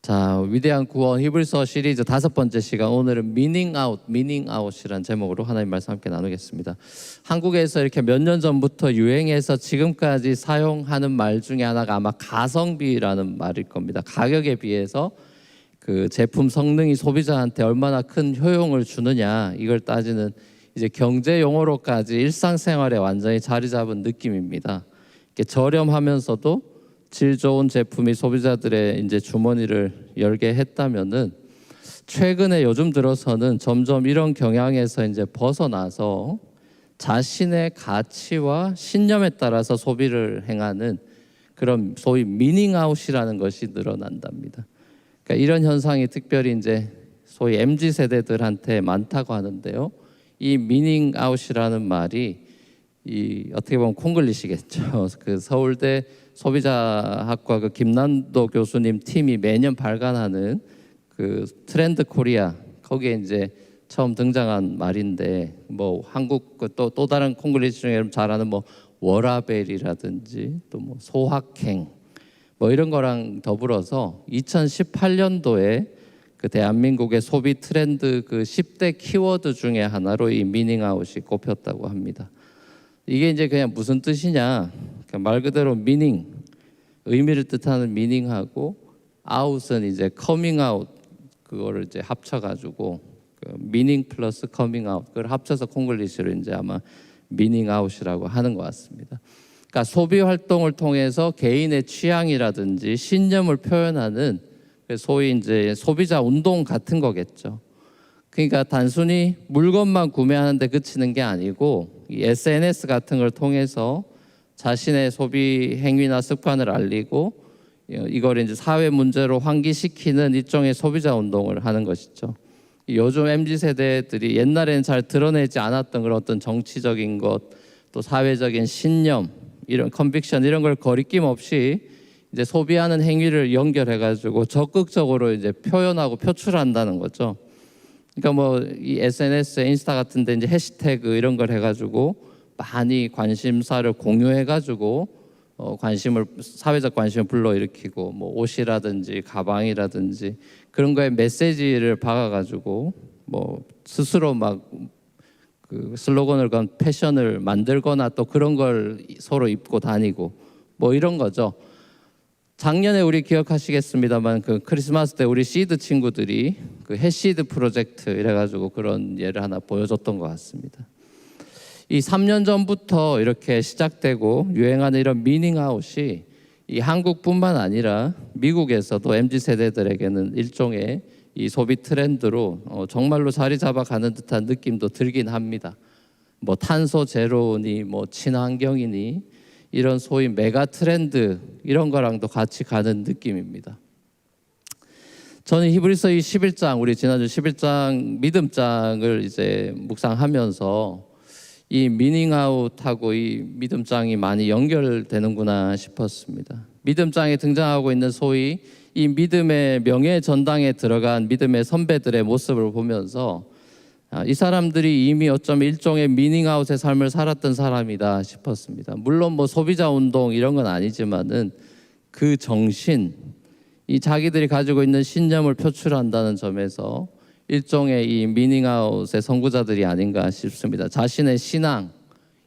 자, 위대한 구원 히브리서 시리즈 5번째 시간, 오늘은 미닝아웃이라는 제목으로 하나님 말씀 함께 나누겠습니다. 한국에서 이렇게 몇 년 전부터 유행해서 지금까지 사용하는 말 중에 하나가 아마 가성비라는 말일 겁니다. 가격에 비해서 그 제품 성능이 소비자한테 얼마나 큰 효용을 주느냐, 이걸 따지는 이제 경제 용어로까지 일상생활에 완전히 자리 잡은 느낌입니다. 이렇게 저렴하면서도 질 좋은 제품이 소비자들의 이제 주머니를 열게 했다면은, 최근에 요즘 들어서는 점점 이런 경향에서 이제 벗어나서 자신의 가치와 신념에 따라서 소비를 행하는 그런 소위 미닝아웃이라는 것이 늘어난답니다. 그러니까 이런 현상이 특별히 이제 소위 MZ 세대들한테 많다고 하는데요. 이 미닝아웃이라는 말이 어떻게 보면 콩글리시겠죠. 그 서울대 소비자학과 그 김난도 교수님 팀이 매년 발간하는 그 트렌드 코리아, 거기에 이제 처음 등장한 말인데, 뭐 한국 또 다른 콩글리시 중에 여러분 잘 아는 뭐 워라벨이라든지 또 뭐 소확행 뭐 이런 거랑 더불어서 2018년도에 그 대한민국의 소비 트렌드 그 10대 키워드 중에 하나로 이 미닝아웃이 꼽혔다고 합니다. 이게 이제 그냥 무슨 뜻이냐? 그러니까 말 그대로 미닝, 의미를 뜻하는 미닝하고 아웃은 이제 커밍아웃, 그거를 이제 합쳐가지고 그 미닝 플러스 커밍아웃, 그걸 합쳐서 콩글리시로 이제 아마 미닝아웃이라고 하는 것 같습니다. 그러니까 소비 활동을 통해서 개인의 취향이라든지 신념을 표현하는 소위 이제 소비자 운동 같은 거겠죠. 그러니까 단순히 물건만 구매하는 데 그치는 게 아니고, 이 SNS 같은 걸 통해서 자신의 소비 행위나 습관을 알리고 이걸 이제 사회 문제로 환기시키는 일종의 소비자 운동을 하는 것이죠. 요즘 MZ 세대들이 옛날에는 잘 드러내지 않았던 그런 어떤 정치적인 것, 또 사회적인 신념, 이런 컨빅션, 이런 걸 거리낌 없이 이제 소비하는 행위를 연결해가지고 적극적으로 이제 표현하고 표출한다는 거죠. 그러니까 뭐 이 SNS에 인스타 같은데 이제 해시태그 이런 걸 해가지고 많이 관심사를 공유해가지고 사회적 관심을 불러일으키고, 뭐 옷이라든지 가방이라든지 그런 거에 메시지를 박아가지고 뭐 스스로 막 그 슬로건을 건 패션을 만들거나 또 그런 걸 서로 입고 다니고 뭐 이런 거죠. 작년에 우리 기억하시겠습니다만 그 크리스마스 때 우리 시드 친구들이 그 해시드 프로젝트 이래가지고 그런 예를 하나 보여줬던 것 같습니다. 이 3년 전부터 이렇게 시작되고 유행하는 이런 미닝아웃이 이 한국뿐만 아니라 미국에서도 MZ 세대들에게는 일종의 이 소비 트렌드로 정말로 자리 잡아가는 듯한 느낌도 들긴 합니다. 뭐 탄소 제로니 뭐 친환경이니 이런 소위 메가 트렌드, 이런 거랑도 같이 가는 느낌입니다. 저는 히브리서 이 11장, 우리 지난주 11장 믿음장을 이제 묵상하면서 이 미닝아웃하고 이 믿음장이 많이 연결되는구나 싶었습니다. 믿음장에 등장하고 있는 소위 이 믿음의 명예 전당에 들어간 믿음의 선배들의 모습을 보면서 이 사람들이 이미 어쩌면 일종의 미닝아웃의 삶을 살았던 사람이다 싶었습니다. 물론 뭐 소비자 운동 이런 건 아니지만은 그 정신, 이 자기들이 가지고 있는 신념을 표출한다는 점에서 일종의 이 미닝아웃의 선구자들이 아닌가 싶습니다. 자신의 신앙,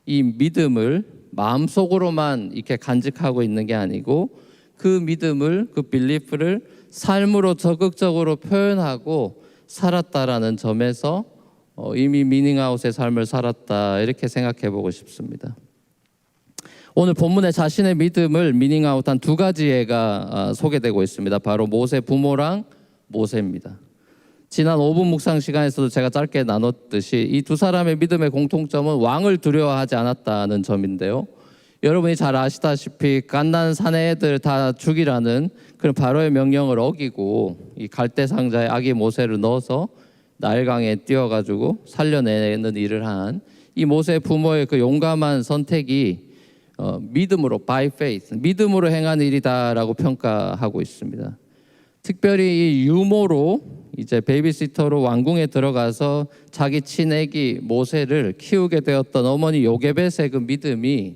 이 믿음을 마음속으로만 이렇게 간직하고 있는 게 아니고 그 믿음을, 그 빌리프를 삶으로 적극적으로 표현하고 살았다라는 점에서 이미 미닝아웃의 삶을 살았다, 이렇게 생각해 보고 싶습니다. 오늘 본문에 자신의 믿음을 미닝아웃한 두 가지 예가 소개되고 있습니다. 바로 모세 부모랑 모세입니다. 지난 5분 묵상 시간에서도 제가 짧게 나눴듯이 이 두 사람의 믿음의 공통점은 왕을 두려워하지 않았다는 점인데요. 여러분이 잘 아시다시피 갓난 사내 애들 다 죽이라는 그런 바로의 명령을 어기고 이 갈대 상자에 아기 모세를 넣어서 나일강에 띄워가지고 살려내는 일을 한 이 모세 부모의 그 용감한 선택이 믿음으로, by faith, 믿음으로 행한 일이다라고 평가하고 있습니다. 특별히 이 유모로 이제 베이비시터로 왕궁에 들어가서 자기 친애기 모세를 키우게 되었던 어머니 요게벳의 그 믿음이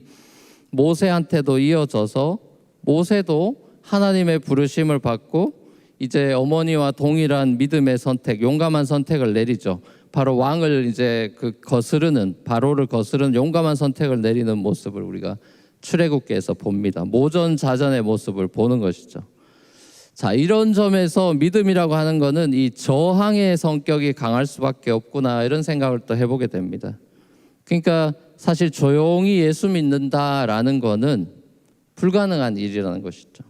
모세한테도 이어져서 모세도 하나님의 부르심을 받고 이제 어머니와 동일한 믿음의 선택, 용감한 선택을 내리죠. 바로 왕을 이제 바로를 거스르는 용감한 선택을 내리는 모습을 우리가 출애굽기에서 봅니다. 모전자전의 모습을 보는 것이죠. 자, 이런 점에서 믿음이라고 하는 것은 이 저항의 성격이 강할 수밖에 없구나, 이런 생각을 또 해보게 됩니다. 그러니까 사실 조용히 예수 믿는다라는 것은 불가능한 일이라는 것이죠.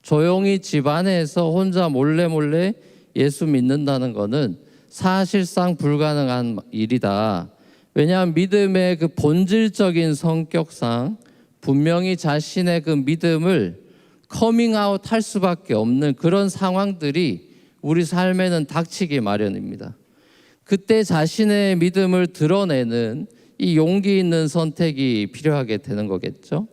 조용히 집안에서 혼자 몰래 예수 믿는다는 것은 사실상 불가능한 일이다. 왜냐하면 믿음의 그 본질적인 성격상 분명히 자신의 그 믿음을 커밍아웃 할 수밖에 없는 그런 상황들이 우리 삶에는 닥치기 마련입니다. 그때 자신의 믿음을 드러내는 이 용기 있는 선택이 필요하게 되는 거겠죠.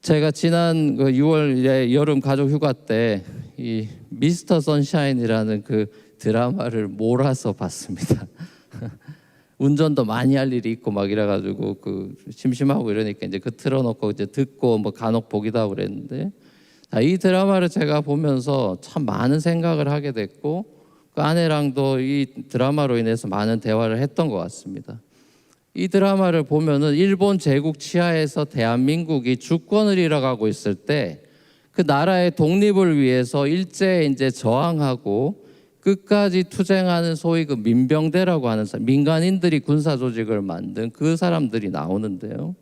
제가 지난 6월 여름 가족 휴가 때 이 미스터 선샤인이라는 그 드라마를 몰아서 봤습니다. 운전도 많이 할 일이 있고 막 이래가지고 심심하고 이러니까 이제 틀어놓고 이제 듣고 뭐 간혹 보기도 하고 그랬는데, 이 드라마를 제가 보면서 참 많은 생각을 하게 됐고 그 아내랑도 이 드라마로 인해서 많은 대화를 했던 것 같습니다. 이 드라마를 보면은 일본 제국 치하에서 대한민국이 주권을 잃어가고 있을 때 그 나라의 독립을 위해서 일제에 이제 저항하고 끝까지 투쟁하는 소위 그 민병대라고 하는 민간인들이 군사 조직을 만든 그 사람들이 나오는데요.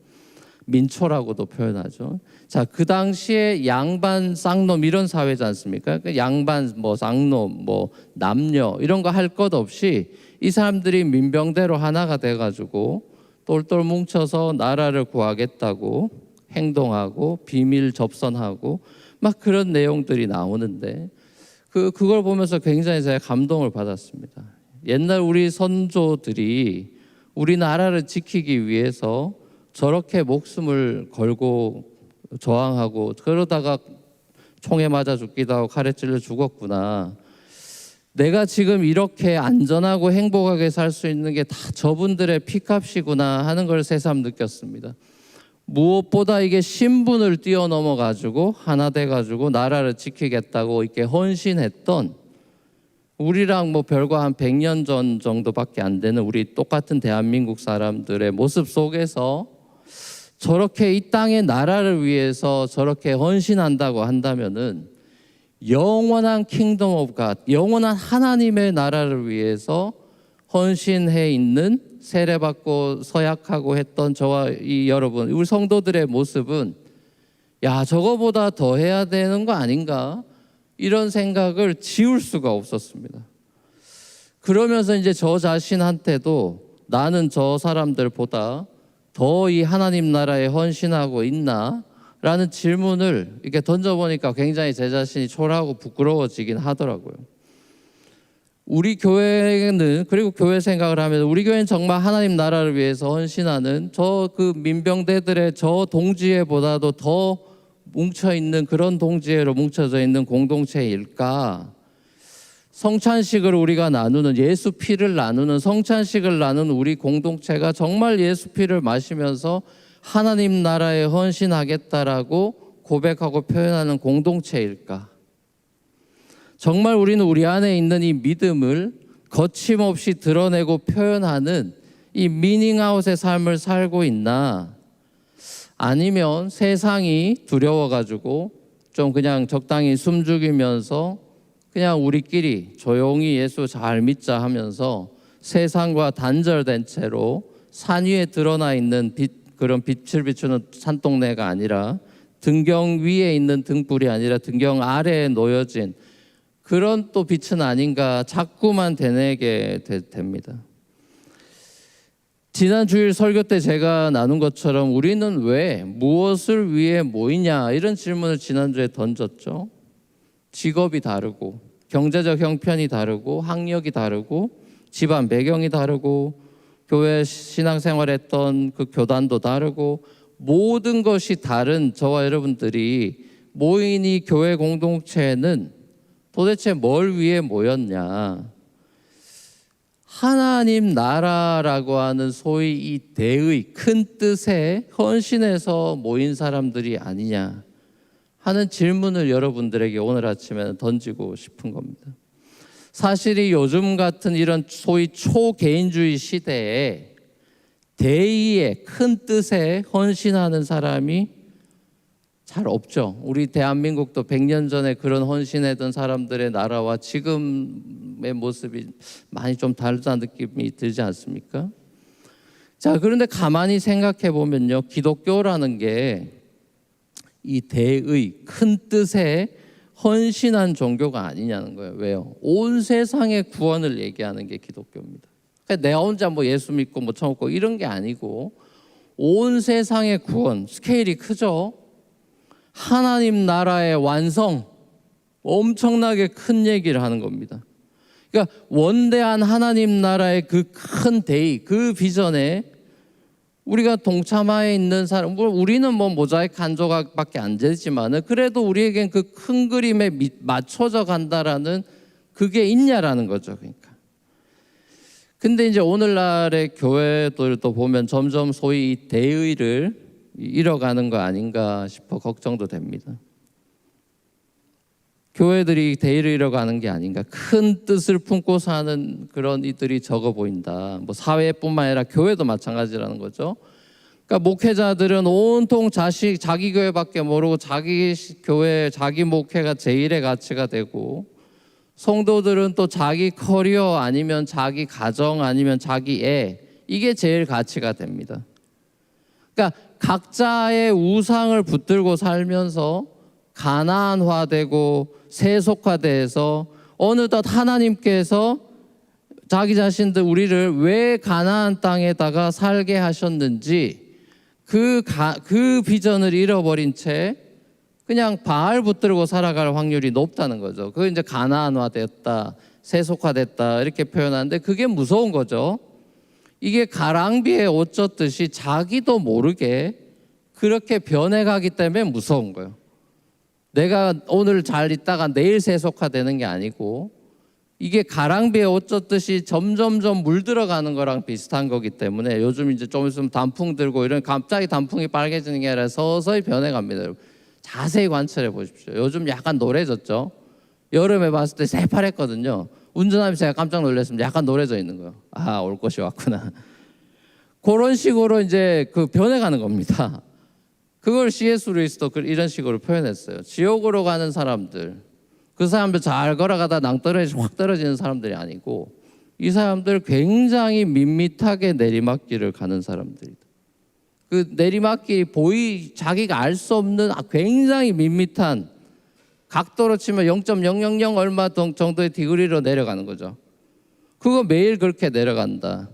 민초라고도 표현하죠. 자, 그 당시에 양반 쌍놈 이런 사회지 않습니까? 그 양반 쌍놈 남녀 이런 거 할 것 없이 이 사람들이 민병대로 하나가 돼가지고 똘똘 뭉쳐서 나라를 구하겠다고 행동하고 비밀 접선하고 막 그런 내용들이 나오는데 그걸 보면서 굉장히 제가 감동을 받았습니다. 옛날 우리 선조들이 우리나라를 지키기 위해서 저렇게 목숨을 걸고 저항하고 그러다가 총에 맞아 죽기도 하고 칼에 찔려 죽었구나. 내가 지금 이렇게 안전하고 행복하게 살 수 있는 게 다 저분들의 피값이구나 하는 걸 새삼 느꼈습니다. 무엇보다 이게 신분을 뛰어넘어 가지고 하나 돼 가지고 나라를 지키겠다고 이렇게 헌신했던, 우리랑 별거 한 100년 전 정도밖에 안 되는 우리 똑같은 대한민국 사람들의 모습 속에서 저렇게 이 땅의 나라를 위해서 저렇게 헌신한다고 한다면은 영원한 킹덤 오브 갓, 영원한 하나님의 나라를 위해서 헌신해 있는, 세례받고 서약하고 했던 저와 이 여러분, 우리 성도들의 모습은 야, 저거보다 더 해야 되는 거 아닌가? 이런 생각을 지울 수가 없었습니다. 그러면서 이제 저 자신한테도 나는 저 사람들보다 더 이 하나님 나라에 헌신하고 있나? 라는 질문을 이렇게 던져보니까 굉장히 제 자신이 초라하고 부끄러워지긴 하더라고요. 우리 교회는, 그리고 교회 생각을 하면 우리 교회는 정말 하나님 나라를 위해서 헌신하는 저 민병대들의 저 동지회보다도 더 뭉쳐있는 그런 동지회로 뭉쳐져 있는 공동체일까? 성찬식을 우리가 나누는, 예수 피를 나누는, 성찬식을 나누는 우리 공동체가 정말 예수 피를 마시면서 하나님 나라에 헌신하겠다라고 고백하고 표현하는 공동체일까? 정말 우리는 우리 안에 있는 이 믿음을 거침없이 드러내고 표현하는 이 미닝아웃의 삶을 살고 있나? 아니면 세상이 두려워가지고 좀 그냥 적당히 숨죽이면서 그냥 우리끼리 조용히 예수 잘 믿자 하면서 세상과 단절된 채로 산 위에 드러나 있는 그런 빛을 비추는 산동네가 아니라, 등경 위에 있는 등불이 아니라 등경 아래에 놓여진 그런 또 빛은 아닌가 자꾸만 되뇌게 됩니다. 지난 주일 설교 때 제가 나눈 것처럼 우리는 왜, 무엇을 위해 모이냐, 이런 질문을 지난주에 던졌죠. 직업이 다르고 경제적 형편이 다르고 학력이 다르고 집안 배경이 다르고 교회 신앙생활했던 그 교단도 다르고 모든 것이 다른 저와 여러분들이 모인 이 교회 공동체는 도대체 뭘 위해 모였냐? 하나님 나라라고 하는 소위 이 대의 큰 뜻에 헌신해서 모인 사람들이 아니냐 하는 질문을 여러분들에게 오늘 아침에 던지고 싶은 겁니다. 사실이 요즘 같은 이런 소위 초개인주의 시대에 대의의 큰 뜻에 헌신하는 사람이 잘 없죠. 우리 대한민국도 100년 전에 그런 헌신했던 사람들의 나라와 지금의 모습이 많이 좀 다르다는 느낌이 들지 않습니까? 자, 그런데 가만히 생각해 보면요, 기독교라는 게 이 대의 큰 뜻에 헌신한 종교가 아니냐는 거예요. 왜요? 온 세상의 구원을 얘기하는 게 기독교입니다. 그러니까 내가 혼자 뭐 예수 믿고 뭐 천국 고 이런 게 아니고 온 세상의 구원, 스케일이 크죠. 하나님 나라의 완성, 엄청나게 큰 얘기를 하는 겁니다. 그러니까 원대한 하나님 나라의 그 큰 대의, 그 비전에 우리가 동참하에 있는 사람, 우리는 뭐 모자이크 한 조각밖에 안 되지만 그래도 우리에겐 그 큰 그림에 맞춰져 간다라는 그게 있냐라는 거죠. 그러니까. 근데 이제 오늘날의 교회들도 보면 점점 소위 이 대의를 잃어가는 거 아닌가 싶어 걱정도 됩니다. 교회들이 대의를 잃어가는 게 아닌가. 큰 뜻을 품고 사는 그런 이들이 적어 보인다. 뭐 사회뿐만 아니라 교회도 마찬가지라는 거죠. 그러니까 목회자들은 온통 자기 교회밖에 모르고 자기 교회, 자기 목회가 제일의 가치가 되고, 성도들은 또 자기 커리어 아니면 자기 가정 아니면 자기 애, 이게 제일 가치가 됩니다. 그러니까 각자의 우상을 붙들고 살면서 가나안화되고 세속화돼서 어느덧 하나님께서 자기 자신들 우리를 왜 가나안 땅에다가 살게 하셨는지 그 비전을 잃어버린 채 그냥 바알 붙들고 살아갈 확률이 높다는 거죠. 그게 이제 가나안화됐다, 세속화됐다 이렇게 표현하는데 그게 무서운 거죠. 이게 가랑비에 옷 젖듯이 자기도 모르게 그렇게 변해가기 때문에 무서운 거예요. 내가 오늘 잘 있다가 내일 세속화되는 게 아니고 이게 가랑비에 옷 젖듯이 점점점 물들어가는 거랑 비슷한 거기 때문에 요즘 이제 좀 있으면 단풍 들고 이런 갑자기 단풍이 빨개지는 게 아니라 서서히 변해갑니다. 자세히 관찰해 보십시오. 요즘 약간 노래졌죠. 여름에 봤을 때 새파랬거든요. 운전하면서 제가 깜짝 놀랐습니다. 약간 노래져 있는 거예요. 아, 올 것이 왔구나. 그런 식으로 이제 그 변해가는 겁니다. 그걸 C.S. 루이스도 이런 식으로 표현했어요. 지옥으로 가는 사람들, 그 사람들 잘 걸어가다 낭떠러지 확 떨어지는 사람들이 아니고 이 사람들 굉장히 밋밋하게 내리막길을 가는 사람들이다. 그 내리막길이 자기가 알 수 없는 굉장히 밋밋한 각도로 치면 0.000 얼마 정도의 디그리로 내려가는 거죠. 그거 매일 그렇게 내려간다.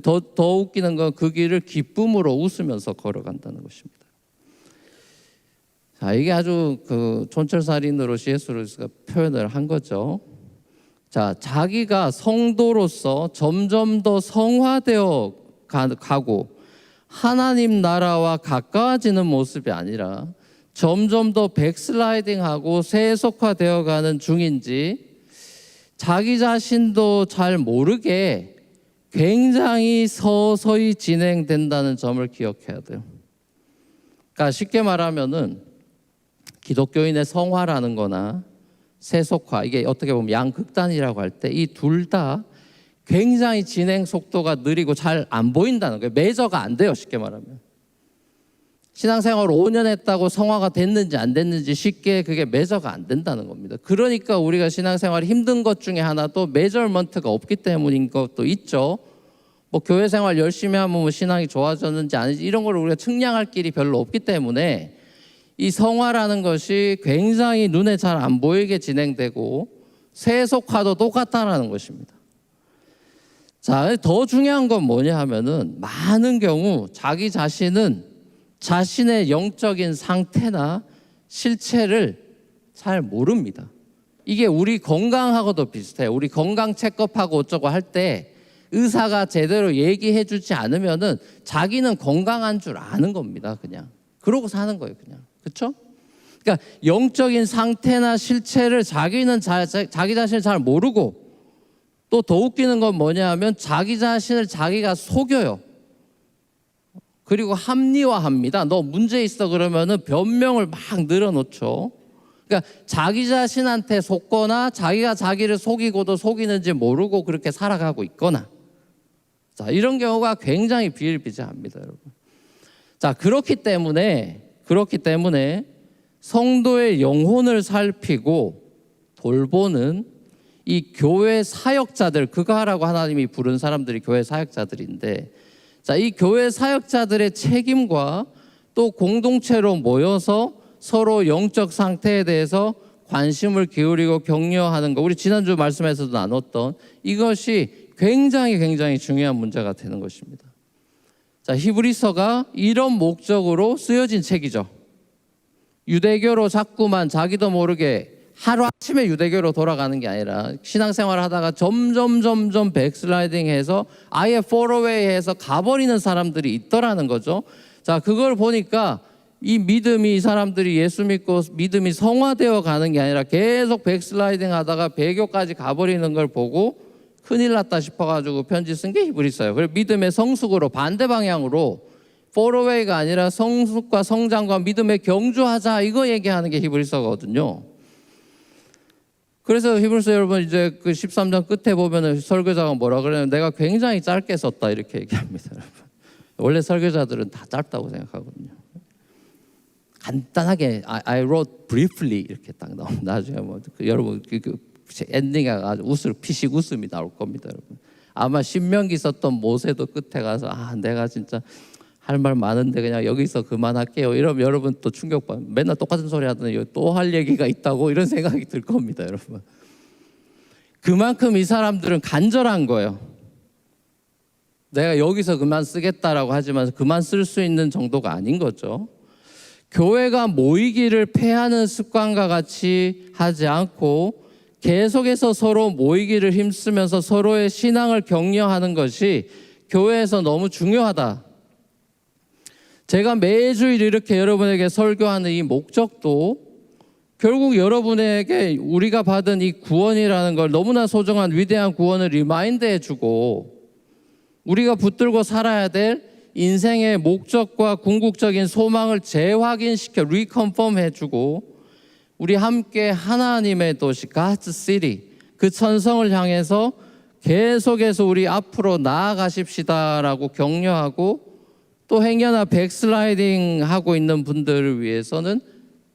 더 웃기는 건 그 길을 기쁨으로 웃으면서 걸어간다는 것입니다. 자, 이게 아주 그 촌철살인으로 C.S. 루이스가 표현을 한 거죠. 자, 자기가 성도로서 점점 더 성화되어 가고 하나님 나라와 가까워지는 모습이 아니라 점점 더 백슬라이딩하고 세속화되어 가는 중인지 자기 자신도 잘 모르게 굉장히 서서히 진행된다는 점을 기억해야 돼요. 그러니까 쉽게 말하면은 기독교인의 성화라는 거나 세속화, 이게 어떻게 보면 양극단이라고 할 때 이 둘 다 굉장히 진행 속도가 느리고 잘 안 보인다는 거예요. 매저가 안 돼요, 쉽게 말하면. 신앙생활 5년 했다고 성화가 됐는지 안 됐는지 쉽게 그게 매저가 안 된다는 겁니다. 그러니까 우리가 신앙생활이 힘든 것 중에 하나도 메저먼트가 없기 때문인 것도 있죠. 뭐 교회 생활 열심히 하면 뭐 신앙이 좋아졌는지 아닌지 이런 걸 우리가 측량할 길이 별로 없기 때문에 이 성화라는 것이 굉장히 눈에 잘 안 보이게 진행되고 세속화도 똑같다라는 것입니다. 자, 더 중요한 건 뭐냐 하면은 많은 경우 자기 자신은 자신의 영적인 상태나 실체를 잘 모릅니다. 이게 우리 건강하고도 비슷해요. 우리 건강 체크업하고 어쩌고 할 때 의사가 제대로 얘기해 주지 않으면은 자기는 건강한 줄 아는 겁니다. 그냥 그러고 사는 거예요. 그냥. 그렇죠? 그러니까 영적인 상태나 실체를 자기는 자기 자신을 잘 모르고 또 더 웃기는 건 뭐냐 하면 자기 자신을 자기가 속여요. 그리고 합리화합니다. 너 문제 있어 그러면은 변명을 막 늘어놓죠. 그러니까 자기 자신한테 속거나 자기가 자기를 속이고도 속이는지 모르고 그렇게 살아가고 있거나, 자, 이런 경우가 굉장히 비일비재합니다, 여러분. 자, 그렇기 때문에 성도의 영혼을 살피고 돌보는 이 교회 사역자들, 그거 하라고 하나님이 부른 사람들이 교회 사역자들인데, 자, 이 교회 사역자들의 책임과 또 공동체로 모여서 서로 영적 상태에 대해서 관심을 기울이고 격려하는 거, 우리 지난주 말씀에서도 나눴던 이것이 굉장히 중요한 문제가 되는 것입니다. 자, 히브리서가 이런 목적으로 쓰여진 책이죠. 유대교로 자꾸만 자기도 모르게 하루아침에 유대교로 돌아가는 게 아니라 신앙생활을 하다가 점점 백슬라이딩해서 아예 폴어웨이해서 가버리는 사람들이 있더라는 거죠. 자, 그걸 보니까 이 믿음이, 이 사람들이 예수 믿고 믿음이 성화되어 가는 게 아니라 계속 백슬라이딩 하다가 배교까지 가버리는 걸 보고 큰일 났다 싶어가지고 편지 쓴 게 히브리서예요. 그래서 믿음의 성숙으로 반대 방향으로 폴어웨이가 아니라 성숙과 성장과 믿음의 경주하자, 이거 얘기하는 게 히브리서거든요. 그래서 히브리서 여러분 이제 그 13장 끝에 보면은 설교자가 뭐라 그러냐면 내가 굉장히 짧게 썼다 이렇게 얘기합니다, 여러분. 원래 설교자들은 다 짧다고 생각하거든요. 간단하게 I wrote briefly 이렇게 딱 나오면 나중에 뭐 여러분 그 엔딩에 아주 피식 웃음이 나올 겁니다, 여러분. 아마 신명기 썼던 모세도 끝에 가서 내가 진짜 할 말 많은데 그냥 여기서 그만할게요 이러면 여러분 또 충격받아요. 맨날 똑같은 소리 하더니 또 할 얘기가 있다고 이런 생각이 들 겁니다, 여러분. 그만큼 이 사람들은 간절한 거예요. 내가 여기서 그만 쓰겠다라고 하지만 그만 쓸 수 있는 정도가 아닌 거죠. 교회가 모이기를 패하는 습관과 같이 하지 않고 계속해서 서로 모이기를 힘쓰면서 서로의 신앙을 격려하는 것이 교회에서 너무 중요하다. 제가 매주일 이렇게 여러분에게 설교하는 이 목적도 결국 여러분에게 우리가 받은 이 구원이라는 걸, 너무나 소중한 위대한 구원을 리마인드해 주고 우리가 붙들고 살아야 될 인생의 목적과 궁극적인 소망을 재확인시켜 리컨펌 해주고 우리 함께 하나님의 도시 God's City, 그 천성을 향해서 계속해서 우리 앞으로 나아가십시다라고 격려하고, 또 행여나 백슬라이딩 하고 있는 분들을 위해서는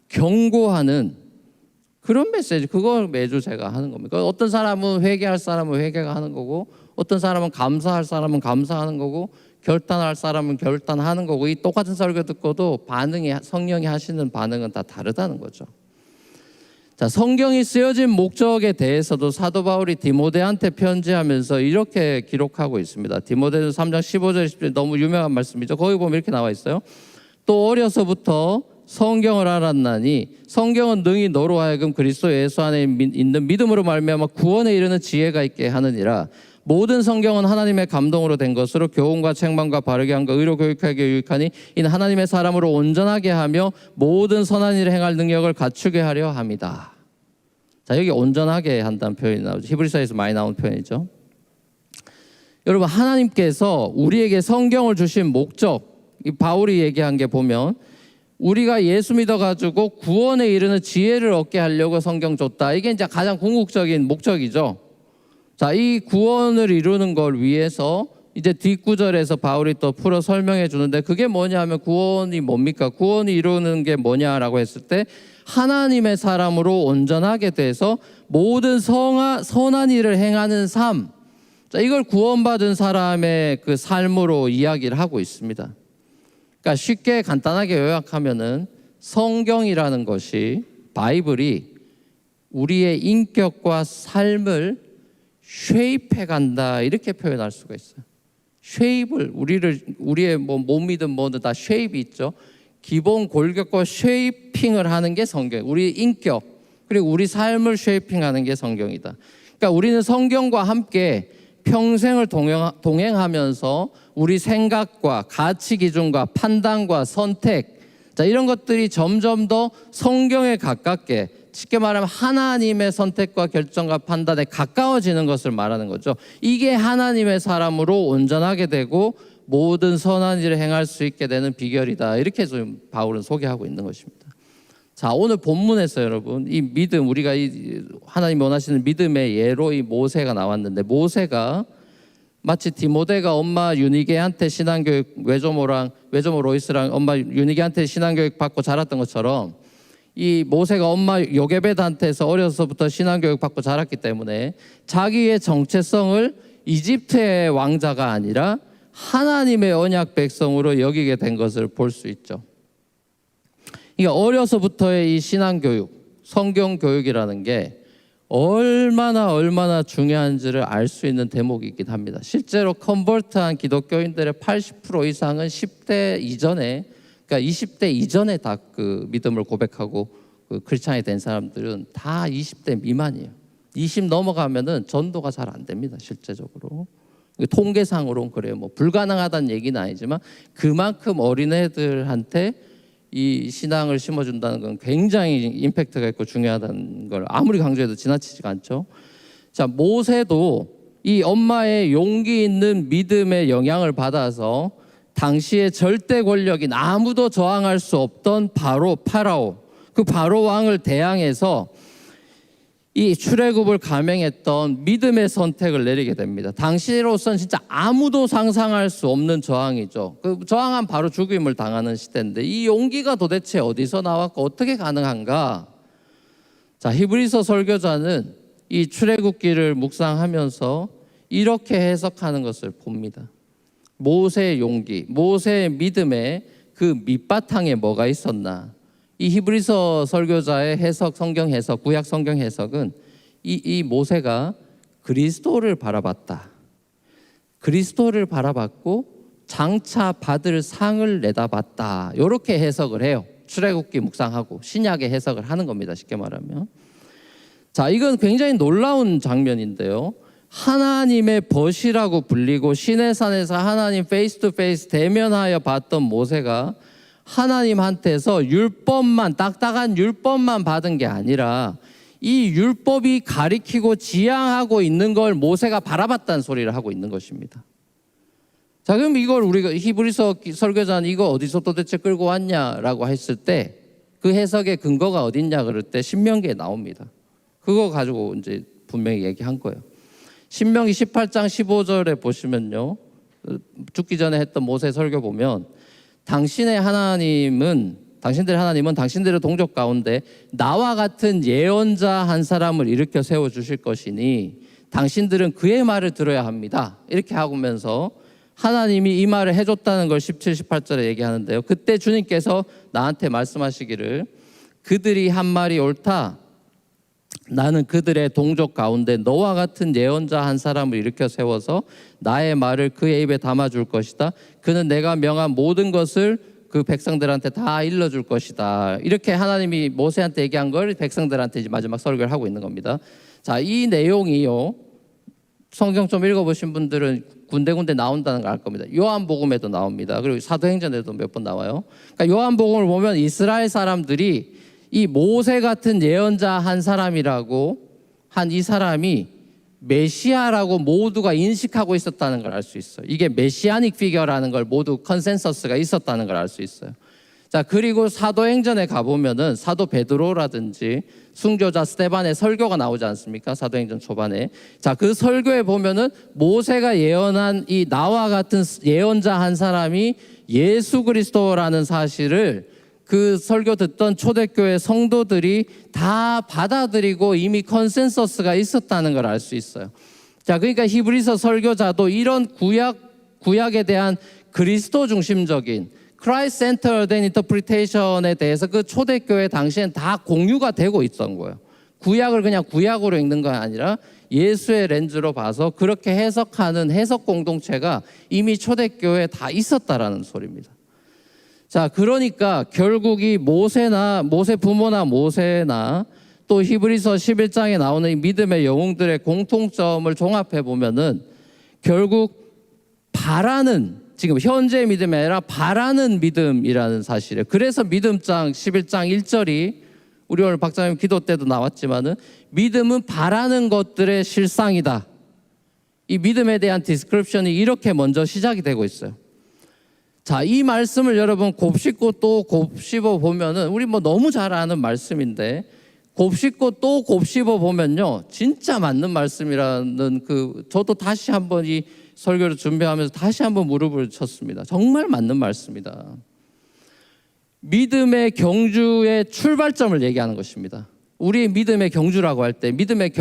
경고하는 그런 메시지, 그걸 매주 제가 하는 겁니다. 어떤 사람은 회개할 사람은 회개가 하는 거고, 어떤 사람은 감사할 사람은 감사하는 거고, 결단할 사람은 결단하는 거고, 이 똑같은 설교 듣고도 반응이, 성령이 하시는 반응은 다 다르다는 거죠. 자, 성경이 쓰여진 목적에 대해서도 사도 바울이 디모데한테 편지하면서 이렇게 기록하고 있습니다. 디모데전서 3장 15절 20절 너무 유명한 말씀이죠. 거기 보면 이렇게 나와 있어요. 또 어려서부터 성경을 알았나니 성경은 능히 너로 하여금 그리스도 예수 안에 있는 믿음으로 말미암아 구원에 이르는 지혜가 있게 하느니라. 모든 성경은 하나님의 감동으로 된 것으로 교훈과 책망과 바르게 함과 의로 교육하게 유익하니 이는 하나님의 사람으로 온전하게 하며 모든 선한 일을 행할 능력을 갖추게 하려 함이다. 자, 여기 온전하게 한다는 표현이 나오죠. 히브리서에서 많이 나온 표현이죠. 여러분, 하나님께서 우리에게 성경을 주신 목적, 이 바울이 얘기한 게 보면 우리가 예수 믿어가지고 구원에 이르는 지혜를 얻게 하려고 성경 줬다. 이게 이제 가장 궁극적인 목적이죠. 자, 이 구원을 이루는 걸 위해서 이제 뒷구절에서 바울이 또 풀어 설명해 주는데, 그게 뭐냐 하면 구원이 뭡니까? 구원이 이루는 게 뭐냐라고 했을 때 하나님의 사람으로 온전하게 돼서 모든 선한 일을 행하는 삶. 자, 이걸 구원받은 사람의 그 삶으로 이야기를 하고 있습니다. 그러니까 쉽게 간단하게 요약하면은 성경이라는 것이, 바이블이 우리의 인격과 삶을 쉐입해 간다, 이렇게 표현할 수가 있어요. 쉐입을, 우리의 뭐 몸이든 뭐든 다 쉐입이 있죠. 기본 골격과 쉐이핑을 하는 게 성경. 우리의 인격 그리고 우리 삶을 쉐이핑하는 게 성경이다. 그러니까 우리는 성경과 함께 평생을 동행하면서 우리 생각과 가치 기준과 판단과 선택, 자, 이런 것들이 점점 더 성경에 가깝게, 쉽게 말하면 하나님의 선택과 결정과 판단에 가까워지는 것을 말하는 거죠. 이게 하나님의 사람으로 온전하게 되고 모든 선한 일을 행할 수 있게 되는 비결이다. 이렇게 좀 바울은 소개하고 있는 것입니다. 자, 오늘 본문에서 여러분 이 믿음, 우리가 이 하나님이 원하시는 믿음의 예로 이 모세가 나왔는데, 모세가 마치 디모데가 엄마 유니게한테 신앙교육, 외조모 로이스랑 엄마 유니게한테 신앙교육 받고 자랐던 것처럼 이 모세가 엄마 요게벳한테서 어려서부터 신앙교육 받고 자랐기 때문에 자기의 정체성을 이집트의 왕자가 아니라 하나님의 언약 백성으로 여기게 된 것을 볼 수 있죠. 그러니까 어려서부터의 이 신앙교육, 성경교육이라는 게 얼마나 중요한지를 알 수 있는 대목이긴 합니다. 실제로 컨버트한 기독교인들의 80% 이상은 10대 이전에, 그러니까 20대 이전에 다 그 믿음을 고백하고 그 크리스찬이 된 사람들은 다 20대 미만이에요. 20 넘어가면은 전도가 잘 안 됩니다, 실제적으로. 통계상으로는 그래요. 뭐 불가능하다는 얘기는 아니지만 그만큼 어린애들한테 이 신앙을 심어준다는 건 굉장히 임팩트가 있고 중요하다는 걸 아무리 강조해도 지나치지가 않죠. 자, 모세도 이 엄마의 용기 있는 믿음의 영향을 받아서 당시의 절대 권력인 아무도 저항할 수 없던 파라오, 그 바로 왕을 대항해서 이 출애굽을 감행했던 믿음의 선택을 내리게 됩니다. 당시로서는 진짜 아무도 상상할 수 없는 저항이죠. 그 저항한 바로 죽임을 당하는 시대인데 이 용기가 도대체 어디서 나왔고 어떻게 가능한가? 자, 히브리서 설교자는 이 출애굽기를 묵상하면서 이렇게 해석하는 것을 봅니다. 모세의 용기, 모세의 믿음에 그 밑바탕에 뭐가 있었나? 이 히브리서 설교자의 해석, 성경 해석, 구약 성경 해석은 이 모세가 그리스도를 바라봤다. 그리스도를 바라봤고 장차 받을 상을 내다봤다. 이렇게 해석을 해요. 출애굽기 묵상하고 신약의 해석을 하는 겁니다, 쉽게 말하면. 자, 이건 굉장히 놀라운 장면인데요. 하나님의 벗이라고 불리고 시내산에서 하나님 페이스 투 페이스 대면하여 봤던 모세가 하나님한테서 율법만, 딱딱한 율법만 받은 게 아니라 이 율법이 가리키고 지향하고 있는 걸 모세가 바라봤다는 소리를 하고 있는 것입니다. 자, 그럼 이걸 우리가 히브리서 설교자는 이거 어디서 도대체 끌고 왔냐라고 했을 때 그 해석의 근거가 어딨냐 그럴 때 신명기에 나옵니다. 그거 가지고 이제 분명히 얘기한 거예요. 신명기 18장 15절에 보시면요, 죽기 전에 했던 모세 설교 보면 당신들의 하나님은 당신들의 동족 가운데 나와 같은 예언자 한 사람을 일으켜 세워주실 것이니 당신들은 그의 말을 들어야 합니다. 이렇게 하면서 하나님이 이 말을 해줬다는 걸 17, 18절에 얘기하는데요. 그때 주님께서 나한테 말씀하시기를 그들이 한 말이 옳다. 나는 그들의 동족 가운데 너와 같은 예언자 한 사람을 일으켜 세워서 나의 말을 그의 입에 담아줄 것이다. 그는 내가 명한 모든 것을 그 백성들한테 다 일러줄 것이다. 이렇게 하나님이 모세한테 얘기한 걸 백성들한테 이제 마지막 설교를 하고 있는 겁니다. 자, 이 내용이요, 성경 좀 읽어보신 분들은 군데군데 나온다는 걸 알 겁니다. 요한복음에도 나옵니다. 그리고 사도행전에도 몇 번 나와요. 그러니까 요한복음을 보면 이스라엘 사람들이 이 모세 같은 예언자 한 사람이라고 한 이 사람이 메시아라고 모두가 인식하고 있었다는 걸 알 수 있어요. 이게 메시아닉 피겨라는 걸 모두 컨센서스가 있었다는 걸 알 수 있어요. 자, 그리고 사도행전에 가보면은 사도 베드로라든지 순교자 스데반의 설교가 나오지 않습니까? 사도행전 초반에. 자, 그 설교에 보면은 모세가 예언한 이 나와 같은 예언자 한 사람이 예수 그리스도라는 사실을 그 설교 듣던 초대교회 성도들이 다 받아들이고 이미 컨센서스가 있었다는 걸 알 수 있어요. 자, 그러니까 히브리서 설교자도 이런 구약에 대한 그리스도 중심적인 Christ-centered interpretation에 대해서 그 초대교회 당시엔 다 공유가 되고 있던 거예요. 구약을 그냥 구약으로 읽는 건 아니라 예수의 렌즈로 봐서 그렇게 해석하는 해석 공동체가 이미 초대교회에 다 있었다라는 소리입니다. 자, 그러니까 결국 이 모세 부모나 모세나 또 히브리서 11장에 나오는 이 믿음의 영웅들의 공통점을 종합해 보면은 결국 지금 현재의 믿음이 아니라 바라는 믿음이라는 사실이에요. 그래서 믿음장 11장 1절이 우리 오늘 박사님 기도 때도 나왔지만은 믿음은 바라는 것들의 실상이다. 이 믿음에 대한 디스크립션이 이렇게 먼저 시작이 되고 있어요. 자, 이 말씀을 여러분 곱씹고 또 곱씹어 보면은 우리 뭐 너무 잘 아는 말씀인데 곱씹고 또 곱씹어 보면요 진짜 맞는 말씀이라는 저도 다시 한번 이 설교를 준비하면서 다시 한번 무릎을 쳤습니다. 정말 맞는 말씀이다. 믿음의 경주의 출발점을 얘기하는 것입니다. 우리의 믿음의 경주라고 할 때 믿음의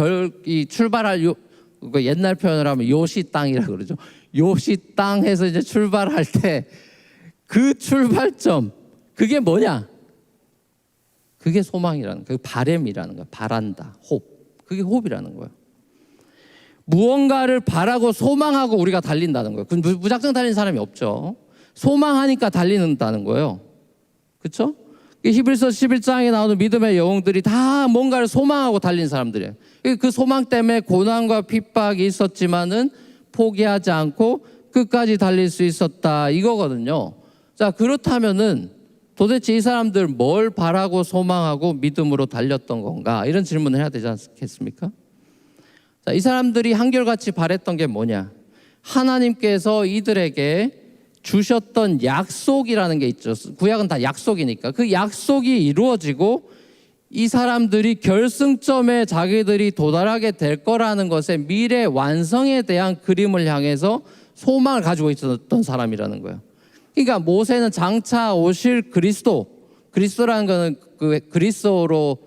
이 출발할 옛날 표현을 하면 요시 땅이라고 그러죠. 요시 땅에서 이제 출발할 때 그 출발점 그게 뭐냐? 그게 소망이라는 거예요. 바램이라는 거예요. 바란다. 홉. 그게 홉이라는 거예요. 무언가를 바라고 소망하고 우리가 달린다는 거예요. 무작정 달리는 사람이 없죠. 소망하니까 달리는다는 거예요. 그렇죠? 히브리서 11장에 나오는 믿음의 영웅들이 다 뭔가를 소망하고 달린 사람들이에요. 그 소망 때문에 고난과 핍박이 있었지만은 포기하지 않고 끝까지 달릴 수 있었다 이거거든요. 자, 그렇다면은 도대체 이 사람들 뭘 바라고 소망하고 믿음으로 달렸던 건가? 이런 질문을 해야 되지 않겠습니까? 자, 이 사람들이 한결같이 바랬던 게 뭐냐? 하나님께서 이들에게 주셨던 약속이라는 게 있죠. 구약은 다 약속이니까 그 약속이 이루어지고 이 사람들이 결승점에 자기들이 도달하게 될 거라는 것의 미래 완성에 대한 그림을 향해서 소망을 가지고 있었던 사람이라는 거예요. 그러니까 모세는 장차 오실 그리스도라는 거는 그 그리스어로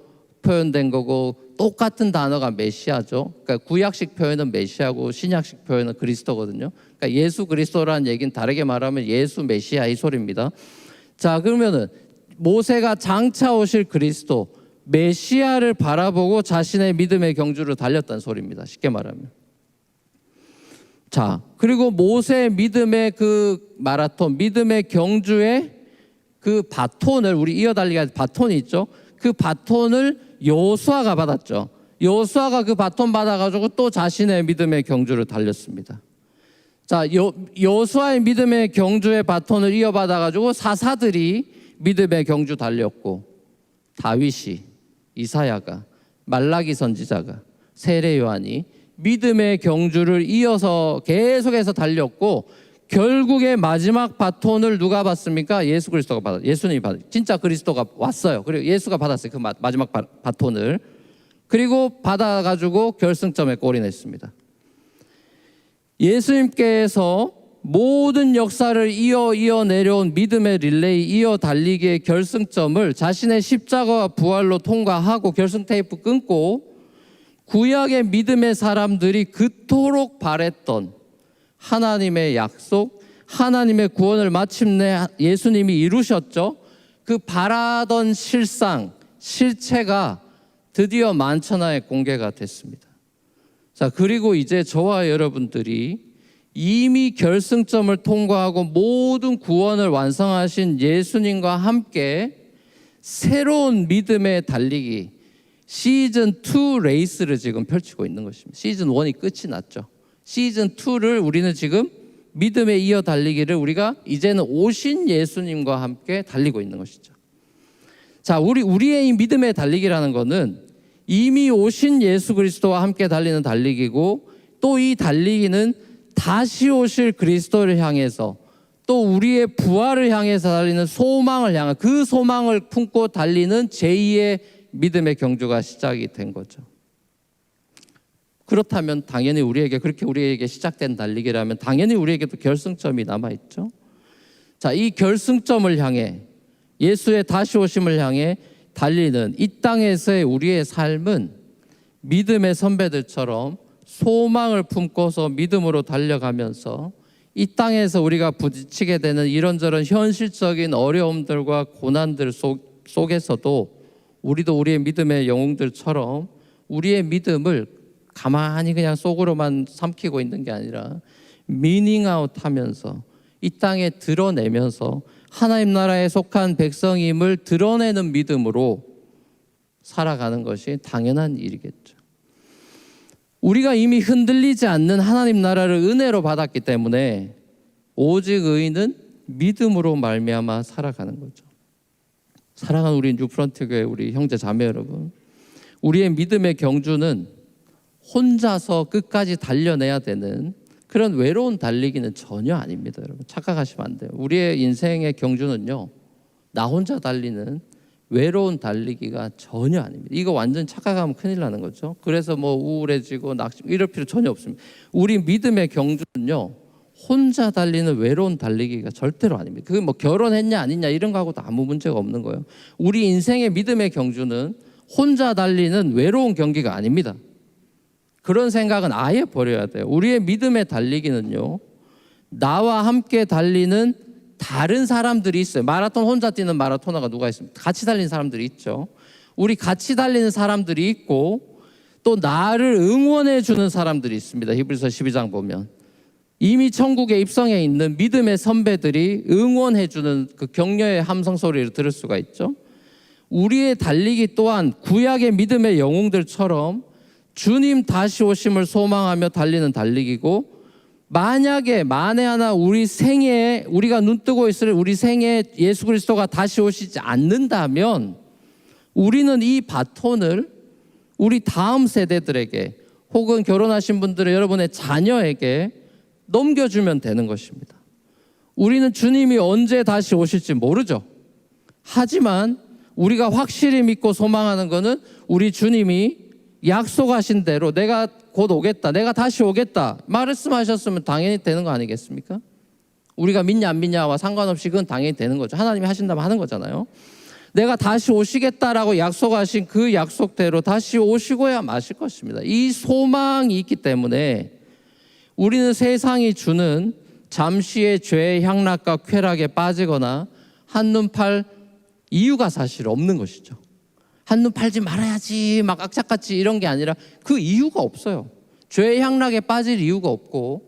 표현된 거고 똑같은 단어가 메시아죠. 그러니까 구약식 표현은 메시아고 신약식 표현은 그리스도거든요. 그러니까 예수 그리스도라는 얘기는 다르게 말하면 예수 메시아 이 소리입니다. 자, 그러면은 모세가 장차 오실 그리스도 메시아를 바라보고 자신의 믿음의 경주를 달렸다는 소리입니다. 쉽게 말하면. 자, 그리고 모세의 믿음의 그 마라톤, 믿음의 경주의 그 바톤을 우리 이어달리기 할 바톤이 있죠. 그 바톤을 여호수아가 받았죠. 여호수아가 그 바톤 받아가지고 또 자신의 믿음의 경주를 달렸습니다. 자, 여호수아의 믿음의 경주의 바톤을 이어받아가지고 사사들이 믿음의 경주 달렸고 다윗이, 이사야가, 말라기 선지자가, 세례 요한이 믿음의 경주를 이어서 계속해서 달렸고 결국에 마지막 바톤을 누가 받습니까? 예수 그리스도가 받았어요. 예수님이 받았어요. 진짜 그리스도가 왔어요. 그리고 예수가 받았어요. 그 마지막 바톤을. 그리고 받아가지고 결승점에 골인했습니다. 예수님께서 모든 역사를 이어 내려온 믿음의 릴레이 이어 달리기의 결승점을 자신의 십자가와 부활로 통과하고 결승 테이프 끊고 구약의 믿음의 사람들이 그토록 바랬던 하나님의 약속, 하나님의 구원을 마침내 예수님이 이루셨죠. 그 바라던 실상, 실체가 드디어 만천하에 공개가 됐습니다. 자, 그리고 이제 저와 여러분들이 이미 결승점을 통과하고 모든 구원을 완성하신 예수님과 함께 새로운 믿음의 달리기 시즌 2 레이스를 지금 펼치고 있는 것입니다. 시즌 1이 끝이 났죠. 시즌 2를 우리는 지금 믿음에 이어 달리기를 우리가 이제는 오신 예수님과 함께 달리고 있는 것이죠. 자, 우리의 이 믿음의 달리기라는 것은 이미 오신 예수 그리스도와 함께 달리는 달리기고 또 이 달리기는 다시 오실 그리스도를 향해서 또 우리의 부활을 향해서 달리는 소망을 향한 그 소망을 품고 달리는 제2의 믿음의 경주가 시작이 된 거죠. 그렇다면 당연히 그렇게 우리에게 시작된 달리기라면 당연히 우리에게도 결승점이 남아있죠. 자, 이 결승점을 향해 예수의 다시 오심을 향해 달리는 이 땅에서의 우리의 삶은 믿음의 선배들처럼 소망을 품고서 믿음으로 달려가면서 이 땅에서 우리가 부딪히게 되는 이런저런 현실적인 어려움들과 고난들 속에서도 우리도 우리의 믿음의 영웅들처럼 우리의 믿음을 가만히 그냥 속으로만 삼키고 있는 게 아니라 미닝아웃 하면서 이 땅에 드러내면서 하나님 나라에 속한 백성임을 드러내는 믿음으로 살아가는 것이 당연한 일이겠죠. 우리가 이미 흔들리지 않는 하나님 나라를 은혜로 받았기 때문에 오직 의인은 믿음으로 말미암아 살아가는 거죠. 사랑하는 우리 뉴프런트 교회 우리 형제 자매 여러분, 우리의 믿음의 경주는 혼자서 끝까지 달려내야 되는 그런 외로운 달리기는 전혀 아닙니다. 여러분 착각하시면 안 돼요. 우리의 인생의 경주는요, 나 혼자 달리는 외로운 달리기가 전혀 아닙니다. 이거 완전 착각하면 큰일 나는 거죠. 그래서 뭐 우울해지고 낙심 이럴 필요 전혀 없습니다. 우리 믿음의 경주는요, 혼자 달리는 외로운 달리기가 절대로 아닙니다. 그게 뭐 결혼했냐 아니냐 이런 거하고도 아무 문제가 없는 거예요. 우리 인생의 믿음의 경주는 혼자 달리는 외로운 경기가 아닙니다. 그런 생각은 아예 버려야 돼요. 우리의 믿음의 달리기는요, 나와 함께 달리는 다른 사람들이 있어요. 마라톤 혼자 뛰는 마라토너가 누가 있습니까? 같이 달리는 사람들이 있죠. 우리 같이 달리는 사람들이 있고 또 나를 응원해 주는 사람들이 있습니다. 히브리서 12장 보면 이미 천국에 입성해 있는 믿음의 선배들이 응원해 주는 그 격려의 함성 소리를 들을 수가 있죠. 우리의 달리기 또한 구약의 믿음의 영웅들처럼 주님 다시 오심을 소망하며 달리는 달리기고, 만약에 만에 하나 우리 생애에 우리가 눈뜨고 있을 우리 생애에 예수 그리스도가 다시 오시지 않는다면 우리는 이 바톤을 우리 다음 세대들에게 혹은 결혼하신 분들의 여러분의 자녀에게 넘겨주면 되는 것입니다. 우리는 주님이 언제 다시 오실지 모르죠. 하지만 우리가 확실히 믿고 소망하는 것은 우리 주님이 약속하신 대로 내가 곧 오겠다, 내가 다시 오겠다 말씀하셨으면 당연히 되는 거 아니겠습니까? 우리가 믿냐 안 믿냐와 상관없이 그건 당연히 되는 거죠. 하나님이 하신다면 하는 거잖아요. 내가 다시 오시겠다라고 약속하신 그 약속대로 다시 오시고야 마실 것입니다. 이 소망이 있기 때문에 우리는 세상이 주는 잠시의 죄의 향락과 쾌락에 빠지거나 한눈 팔 이유가 사실 없는 것이죠. 한눈 팔지 말아야지 막 악착같이 이런 게 아니라 그 이유가 없어요. 죄의 향락에 빠질 이유가 없고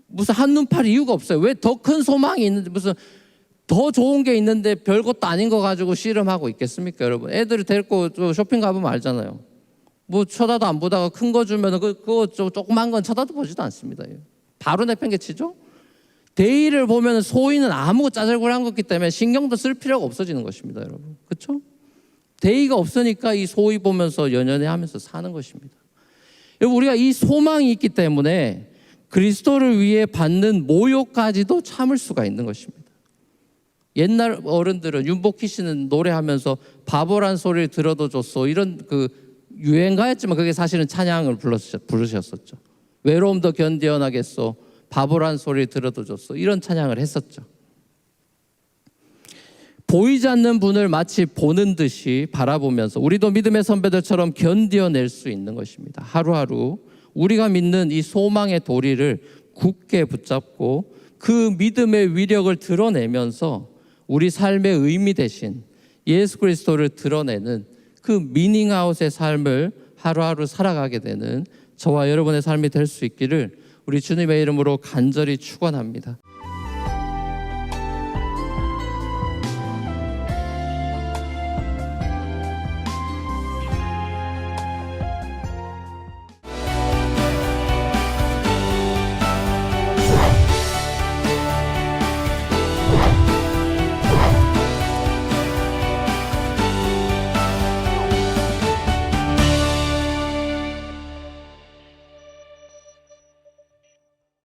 무슨 한눈 팔 이유가 없어요. 왜 더 큰 소망이 있는데 무슨 더 좋은 게 있는데 별것도 아닌 거 가지고 씨름하고 있겠습니까? 여러분 애들을 데리고 쇼핑 가보면 알잖아요. 뭐 쳐다도 안 보다가 큰 거 주면 그거 조그만 건 쳐다도 보지도 않습니다. 바로 내팽개치죠. 대의를 보면 소위는 아무 짜잘구레한 거기 때문에 신경도 쓸 필요가 없어지는 것입니다. 여러분 그렇죠? 대의가 없으니까 이 소위 보면서 연연해 하면서 사는 것입니다. 여러분 우리가 이 소망이 있기 때문에 그리스도를 위해 받는 모욕까지도 참을 수가 있는 것입니다. 옛날 어른들은 윤복희 씨는 노래하면서 바보란 소리를 들어도 줬어 이런 그 유행가였지만 그게 사실은 찬양을 부르셨었죠. 외로움도 견디어나겠소 바보란 소리를 들어도 줬어 이런 찬양을 했었죠. 보이지 않는 분을 마치 보는 듯이 바라보면서 우리도 믿음의 선배들처럼 견디어낼 수 있는 것입니다. 하루하루 우리가 믿는 이 소망의 도리를 굳게 붙잡고 그 믿음의 위력을 드러내면서 우리 삶의 의미 대신 예수 그리스도를 드러내는 그 미닝아웃의 삶을 하루하루 살아가게 되는 저와 여러분의 삶이 될 수 있기를 우리 주님의 이름으로 간절히 축원합니다.